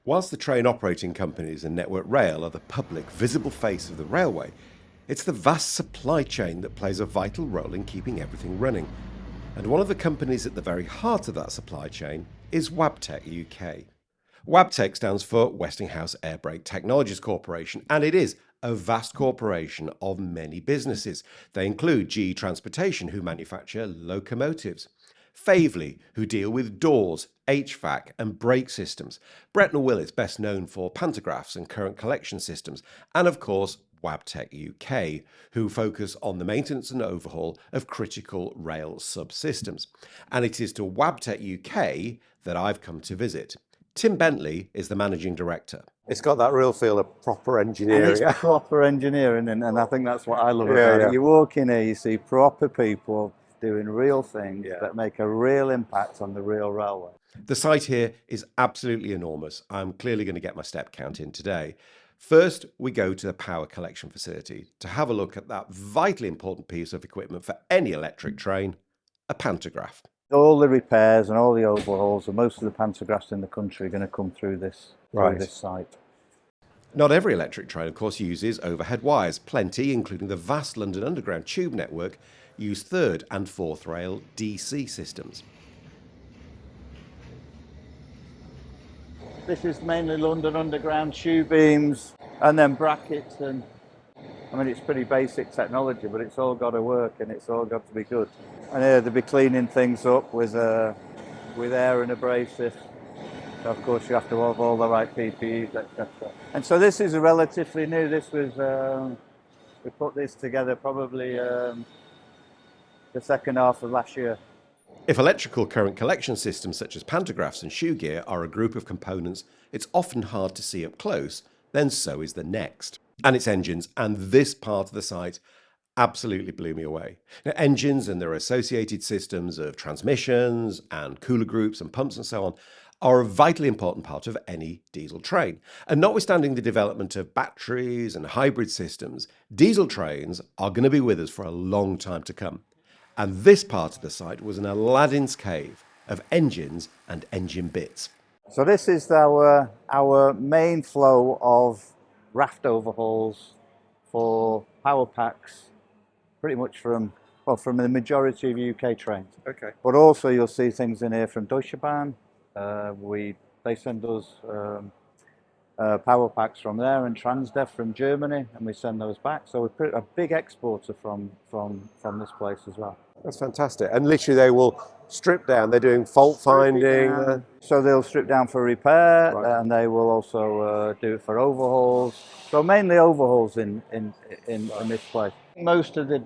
Whilst the train operating companies and Network Rail are the public, visible face of the railway, it's the vast supply chain that plays a vital role in keeping everything running. And one of the companies at the very heart of that supply chain is Wabtec UK. Wabtec stands for Westinghouse Air Brake Technologies Corporation, and it is a vast corporation of many businesses. They include GE Transportation, who manufacture locomotives, Favely, who deal with doors, HVAC and brake systems, Brett & Willis, best known for pantographs and current collection systems, and of course Wabtec UK, who focus on the maintenance and overhaul of critical rail subsystems. And it is to Wabtec UK that I've come to visit. Tim Bentley is the Managing Director. It's got that real feel of proper engineering. And it's proper engineering, and I think that's what I love about it. You walk in here, you see proper people doing real things that make a real impact on the real railway. The site here is absolutely enormous. I'm clearly going to get my step count in today. First, we go to the power collection facility to have a look at that vitally important piece of equipment for any electric train, a pantograph. All the repairs and all the overhauls and most of the pantographs in the country are going to come through this site. Not every electric train, of course, uses overhead wires. Plenty, including the vast London Underground tube network, use third and fourth rail DC systems. This is mainly London Underground tube beams and then brackets, and I mean it's pretty basic technology, but it's all got to work and it's all got to be good. And here they'll be cleaning things up with air and abrasive. So of course you have to have all the right PPEs, etc. And so this is relatively new. This was we put this together probably the second half of last year. If electrical current collection systems such as pantographs and shoe gear are a group of components it's often hard to see up close, then so is the next. And its engines, and this part of the site absolutely blew me away. Now, engines and their associated systems of transmissions and cooler groups and pumps and so on are a vitally important part of any diesel train. And notwithstanding the development of batteries and hybrid systems, diesel trains are going to be with us for a long time to come. And this part of the site was an Aladdin's cave of engines and engine bits. So this is our main flow of raft overhauls for power packs, pretty much from the majority of UK trains. Okay. But also you'll see things in here from Deutsche Bahn. They send us power packs from there, and Stef from Germany, and we send those back. So we're a big exporter from this place as well. That's fantastic. And literally they will strip down, they're doing fault finding. So they'll strip down for repair, and they will also do it for overhauls. So mainly overhauls in this place. Most of the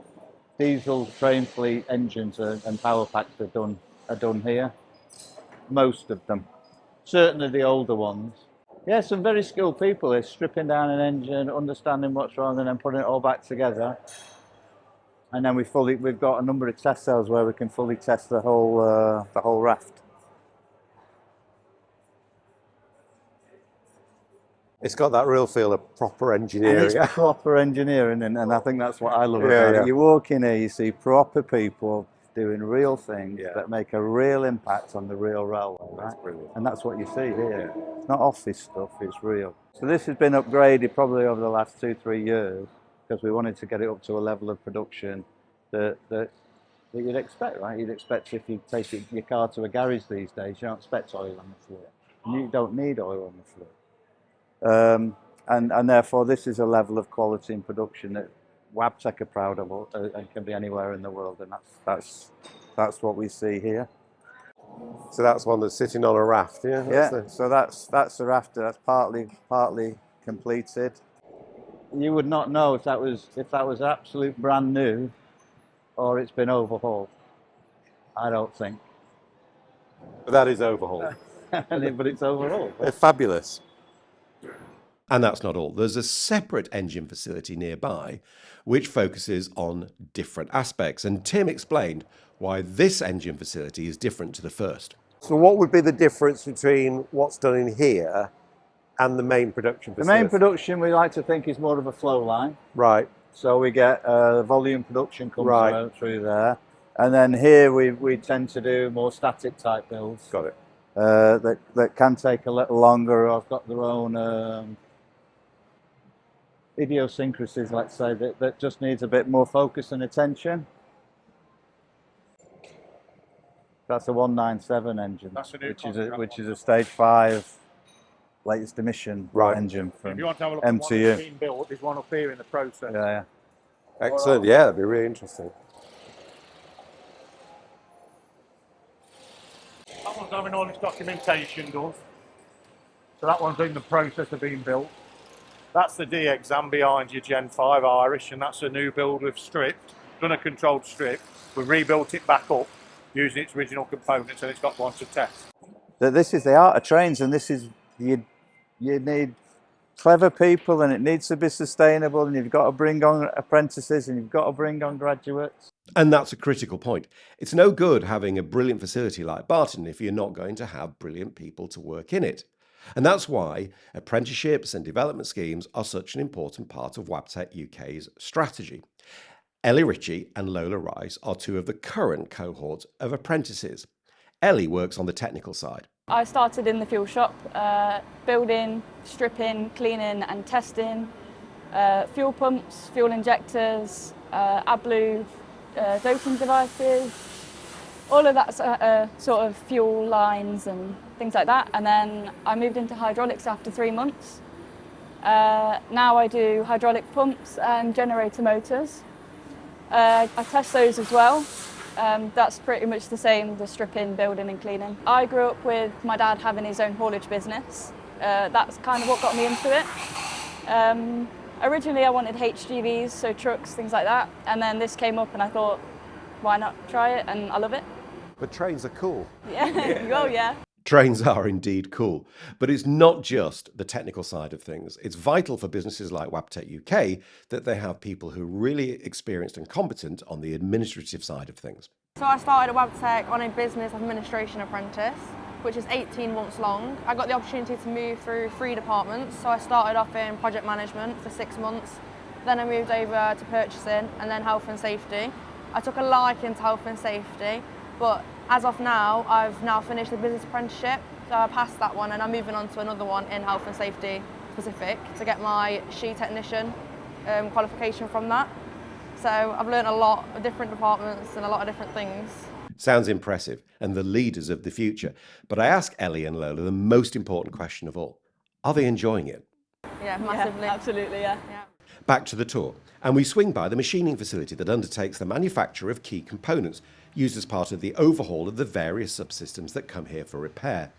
diesel train fleet engines and power packs are done here. Most of them. Certainly the older ones. Yeah, some very skilled people. They're stripping down an engine, understanding what's wrong, and then putting it all back together. And then we've got a number of test cells where we can fully test the whole raft. It's got that real feel of proper engineering. And it's proper engineering, and I think that's what I love about it. You walk in here, you see proper people doing real things that make a real impact on the real railway, right? That's brilliant. And that's what you see here. It's not office stuff, it's real. So this has been upgraded probably over the last 2-3 years, because we wanted to get it up to a level of production that you'd expect, right? You'd expect if you take your car to a garage these days, you don't expect oil on the floor. You don't need oil on the floor. And therefore this is a level of quality and production that Wabtec are proud of, and can be anywhere in the world, and that's what we see here. So that's one that's sitting on a raft, yeah? So that's the raft that's partly completed. You would not know if that was absolute brand new or it's been overhauled. I don't think. But that is overhauled. But it's overhauled. They're fabulous. And that's not all. There's a separate engine facility nearby which focuses on different aspects. And Tim explained why this engine facility is different to the first. So what would be the difference between what's done in here and the main production facility? The main production we like to think is more of a flow line. Right. So we get volume production comes through there. And then here we tend to do more static type builds. Got it. that can take a little longer, or have got their own idiosyncrasies, let's say, that just needs a bit more focus and attention. That's a 197 engine, which is a stage 5 latest emission engine from if you want to have a look MTU. at one that's been built, there's one up here in the process. Yeah. Excellent. Yeah, that'd be really interesting. That one's having all its documentation done. So that one's in the process of being built. That's the D exam behind you, Gen 5 Irish, and that's a new build we've stripped, done a controlled strip. We've rebuilt it back up using its original components, and it's got one to test. This is the art of trains, and this is, you need clever people, and it needs to be sustainable, and you've got to bring on apprentices, and you've got to bring on graduates. And that's a critical point. It's no good having a brilliant facility like Barton if you're not going to have brilliant people to work in it. And that's why apprenticeships and development schemes are such an important part of Wabtec UK's strategy. Ellie Ritchie and Lola Rice are two of the current cohorts of apprentices. Ellie works on the technical side. I started in the fuel shop, building, stripping, cleaning and testing fuel pumps, fuel injectors, AdBlue doping devices, all of that sort of fuel lines and things like that. And then I moved into hydraulics after 3 months. Now I do hydraulic pumps and generator motors. I test those as well. That's pretty much the same, the stripping, building and cleaning. I grew up with my dad having his own haulage business. That's kind of what got me into it. Originally I wanted HGVs, so trucks, things like that. And then this came up and I thought, why not try it? And I love it. But trains are cool. Yeah, oh yeah. Trains are indeed cool, but it's not just the technical side of things. It's vital for businesses like Wabtec UK that they have people who are really experienced and competent on the administrative side of things. So I started at Wabtec on a business administration apprentice, which is 18 months long. I got the opportunity to move through 3 departments. So I started off in project management for 6 months, then I moved over to purchasing and then health and safety. I took a liking to health and safety, but as of now, I've now finished the business apprenticeship, so I passed that one and I'm moving on to another one in health and safety specific to get my SHE technician qualification from that. So I've learned a lot of different departments and a lot of different things. Sounds impressive, and the leaders of the future. But I ask Ellie and Lola the most important question of all. Are they enjoying it? Yeah, massively. Yeah, absolutely, yeah. Back to the tour, and we swing by the machining facility that undertakes the manufacture of key components used as part of the overhaul of the various subsystems that come here for repair.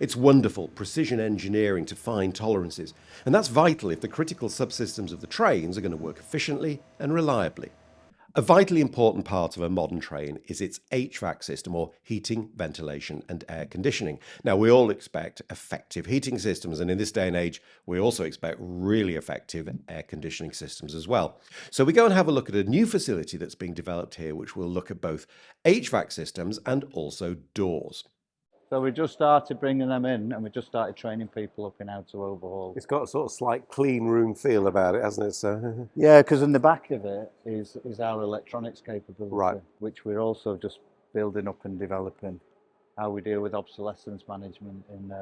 It's wonderful precision engineering to fine tolerances, and that's vital if the critical subsystems of the trains are going to work efficiently and reliably. A vitally important part of a modern train is its HVAC system, or heating, ventilation and air conditioning. Now, we all expect effective heating systems, and in this day and age, we also expect really effective air conditioning systems as well. So we go and have a look at a new facility that's being developed here, which will look at both HVAC systems and also doors. So we just started bringing them in, and we just started training people up in how to overhaul. It's got a sort of slight clean room feel about it, hasn't it? So Yeah, because in the back of it is our electronics capability, Right. which we're also just building up and developing. How we deal with obsolescence management in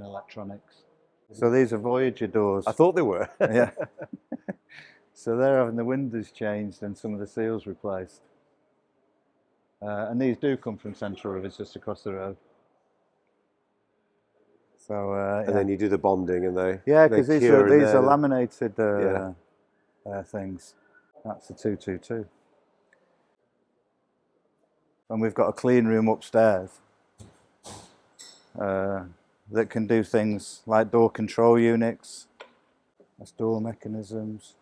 electronics. So these are Voyager doors. I thought they were. Yeah. So they're having the windows changed and some of the seals replaced. And these do come from Central Rivers, just across the road. So And then you do the bonding, and they because they these cure in are there. laminated things. That's the 222. And we've got a clean room upstairs that can do things like door control units, that's door mechanisms.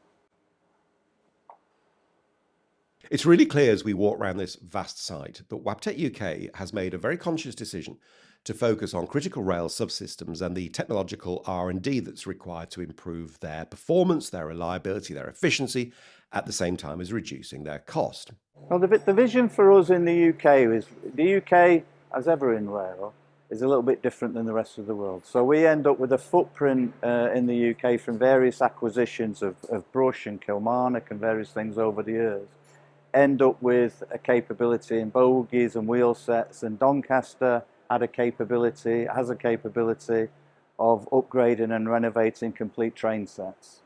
It's really clear as we walk around this vast site that Wabtec UK has made a very conscious decision to focus on critical rail subsystems and the technological R&D that's required to improve their performance, their reliability, their efficiency, at the same time as reducing their cost. Well, the vision for us in the UK is, the UK, as ever in rail, is a little bit different than the rest of the world. So we end up with a footprint in the UK from various acquisitions of Brush and Kilmarnock and various things over the years. End up with a capability in bogies and wheel sets and Doncaster has a capability of upgrading and renovating complete train sets.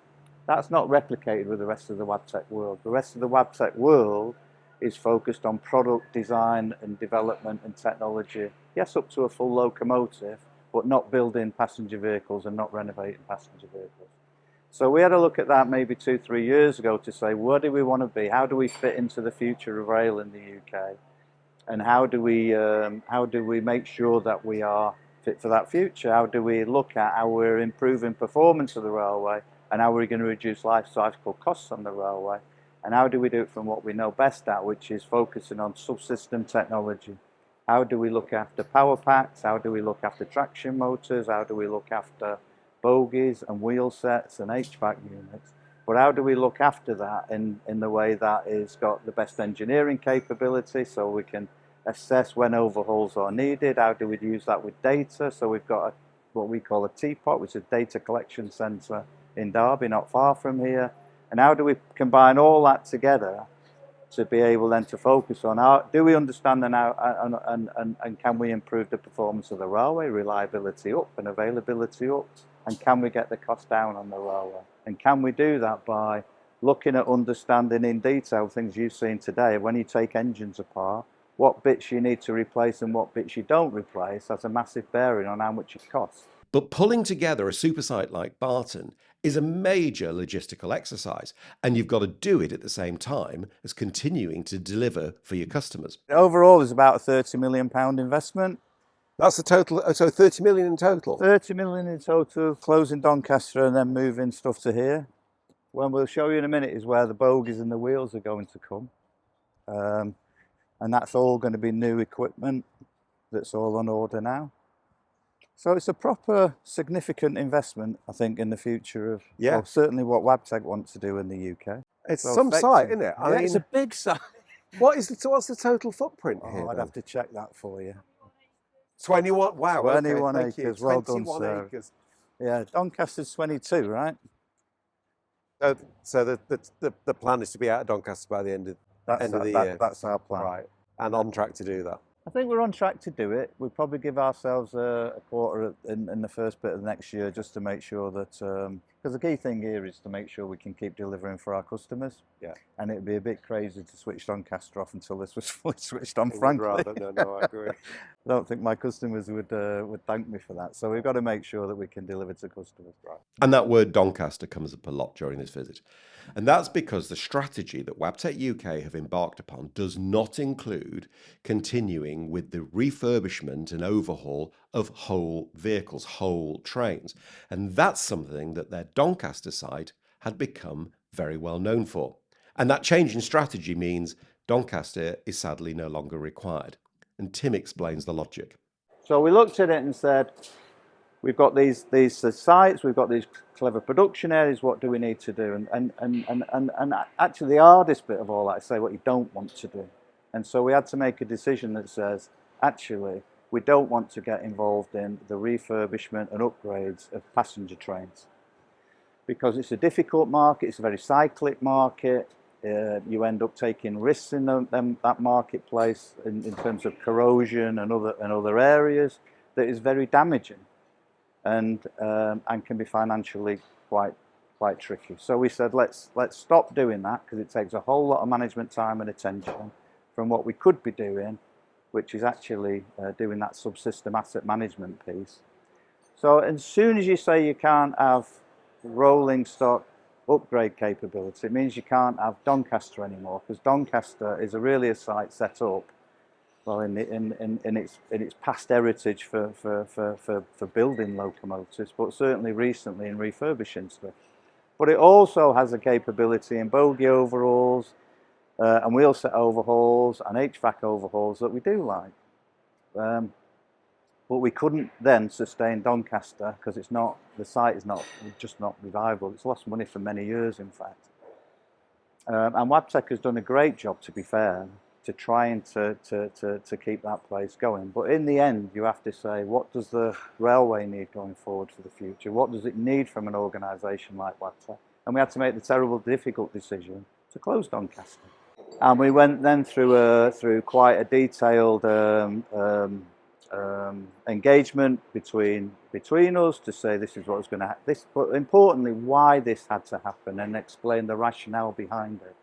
That's not replicated with the rest of the Wabtec world. The rest of the Wabtec world is focused on product design and development and technology. Yes, up to a full locomotive, but not building passenger vehicles and not renovating passenger vehicles. So we had a look at that maybe 2-3 years ago to say, where do we want to be? How do we fit into the future of rail in the UK? And how do we make sure that we are fit for that future? How do we look at how we're improving performance of the railway, and how we're going to reduce life cycle costs on the railway? And how do we do it from what we know best at, which is focusing on subsystem technology? How do we look after power packs? How do we look after traction motors? How do we look after bogies and wheel sets and HVAC units? But how do we look after that in the way that is got the best engineering capability, so we can assess when overhauls are needed? How do we use that with data? So we've got what we call a TPOT, which is a data collection centre in Derby, not far from here. And how do we combine all that together to be able then to focus on how do we understand and can we improve the performance of the railway, reliability up and availability up, and can we get the cost down on the railway? And can we do that by looking at understanding in detail things you've seen today? When you take engines apart, what bits you need to replace and what bits you don't replace has a massive bearing on how much it costs. But pulling together a super site like Barton is a major logistical exercise, and you've got to do it at the same time as continuing to deliver for your customers. Overall, there's about a £30 million investment. That's the total, so 30 million in total? 30 million in total, closing Doncaster and then moving stuff to here. What we'll show you in a minute is where the bogies and the wheels are going to come. And that's all going to be new equipment that's all on order now. So it's a proper significant investment, I think, in the future of well, certainly what Wabtec wants to do in the UK. It's so some site, isn't it? I mean, it's a big site. What's the total footprint here? I'd have to check that for you. 21, wow. 21 okay, acres, well done, sir. Acres. Yeah, Doncaster's 22, right? So the plan is to be out of Doncaster by the end of the year. That's our plan. Right, and on track to do that. I think we're on track to do it. We'll probably give ourselves a quarter in the first bit of next year just to make sure that, because the key thing here is to make sure we can keep delivering for our customers. Yeah. And it'd be a bit crazy to switch Doncaster off until this was fully switched on, frankly. No, I agree. I don't think my customers would thank me for that. So we've got to make sure that we can deliver to customers. Right. And that word Doncaster comes up a lot during this visit. And that's because the strategy that Wabtec UK have embarked upon does not include continuing with the refurbishment and overhaul of whole vehicles, whole trains. And that's something that their Doncaster site had become very well known for. And that change in strategy means Doncaster is sadly no longer required. And Tim explains the logic. So we looked at it and said, we've got these sites, we've got these clever production areas, what do we need to do? And actually the hardest bit of all that is say what you don't want to do. And so we had to make a decision that says, actually, we don't want to get involved in the refurbishment and upgrades of passenger trains. Because it's a difficult market, it's a very cyclic market, you end up taking risks in that marketplace in terms of corrosion and other areas that is very damaging. And can be financially quite tricky. So we said let's stop doing that because it takes a whole lot of management time and attention from what we could be doing, which is actually doing that subsystem asset management piece. So as soon as you say you can't have rolling stock upgrade capability, it means you can't have Doncaster anymore, because Doncaster is really a site set up well in its past heritage for building locomotives, but certainly recently in refurbishing stuff. But it also has a capability in bogie overhauls and wheel set overhauls and HVAC overhauls that we do like. But we couldn't then sustain Doncaster because the site is just not viable. It's lost money for many years, in fact. And Wabtec has done a great job, to be fair, to trying to keep that place going. But in the end, you have to say, what does the railway need going forward for the future? What does it need from an organisation like Wabtec? And we had to make the terrible, difficult decision to close Doncaster. And we went then through quite a detailed engagement between us to say this is what's going to happen. But importantly, why this had to happen and explain the rationale behind it.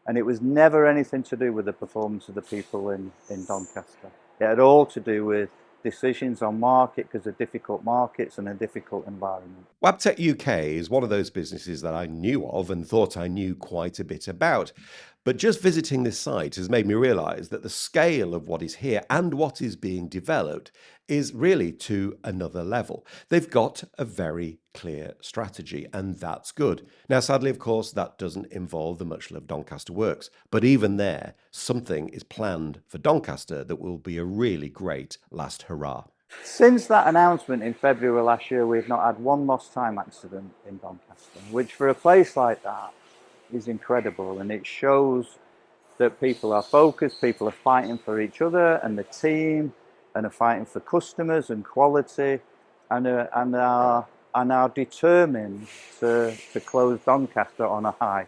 And it was never anything to do with the performance of the people in Doncaster. It had all to do with decisions on market because of difficult markets and a difficult environment. Wabtec UK is one of those businesses that I knew of and thought I knew quite a bit about. But just visiting this site has made me realise that the scale of what is here and what is being developed is really to another level. They've got a very clear strategy, and that's good. Now, sadly, of course, that doesn't involve the much loved Doncaster Works. But even there, something is planned for Doncaster that will be a really great last hurrah. Since that announcement in February last year, we've not had one lost time accident in Doncaster, which for a place like that is incredible, and it shows that people are focused, people are fighting for each other and the team, and are fighting for customers and quality, and are determined to close Doncaster on a high.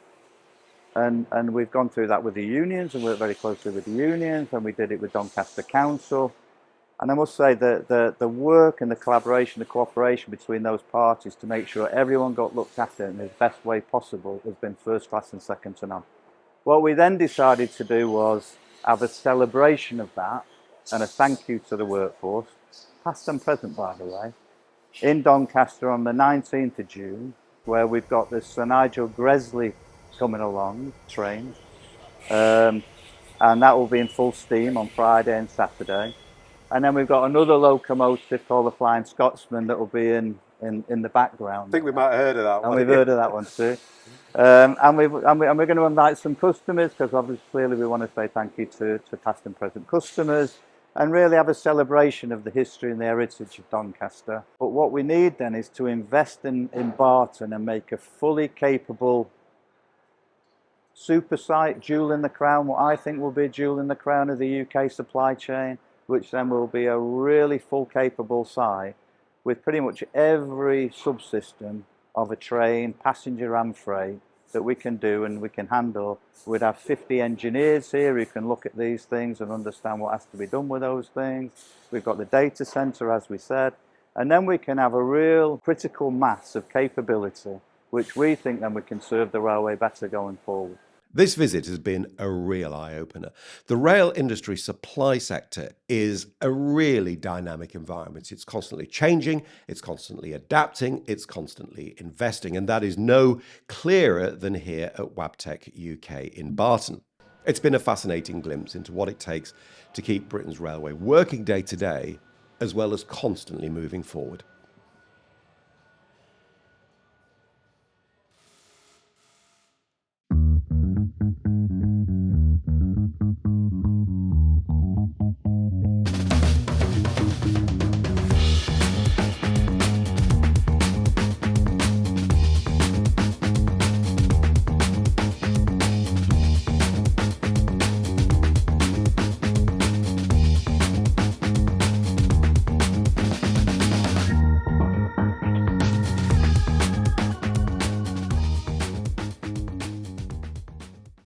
And we've gone through that with the unions and worked very closely with the unions, and we did it with Doncaster Council. And I must say that the work and the collaboration, the cooperation between those parties to make sure everyone got looked after in the best way possible has been first class and second to none. What we then decided to do was have a celebration of that and a thank you to the workforce, past and present by the way, in Doncaster on the 19th of June, where we've got the Sir Nigel Gresley coming along, train, and that will be in full steam on Friday and Saturday. And then we've got another locomotive called the Flying Scotsman that will be in the background. I think we might have heard of that one. And we've heard of that one too. And we're going to invite some customers, because obviously we want to say thank you to past and present customers, and really have a celebration of the history and the heritage of Doncaster. But what we need then is to invest in Barton and make a fully capable super site, jewel in the crown, what I think will be a jewel in the crown of the UK supply chain, which then will be a really full capable site with pretty much every subsystem of a train, passenger and freight, that we can do and we can handle. We'd have 50 engineers here who can look at these things and understand what has to be done with those things. We've got the data centre, as we said, and then we can have a real critical mass of capability, which we think then we can serve the railway better going forward. This visit has been a real eye-opener. The rail industry supply sector is a really dynamic environment. It's constantly changing, it's constantly adapting, it's constantly investing, and that is no clearer than here at Wabtec UK in Barton. It's been a fascinating glimpse into what it takes to keep Britain's railway working day to day, as well as constantly moving forward.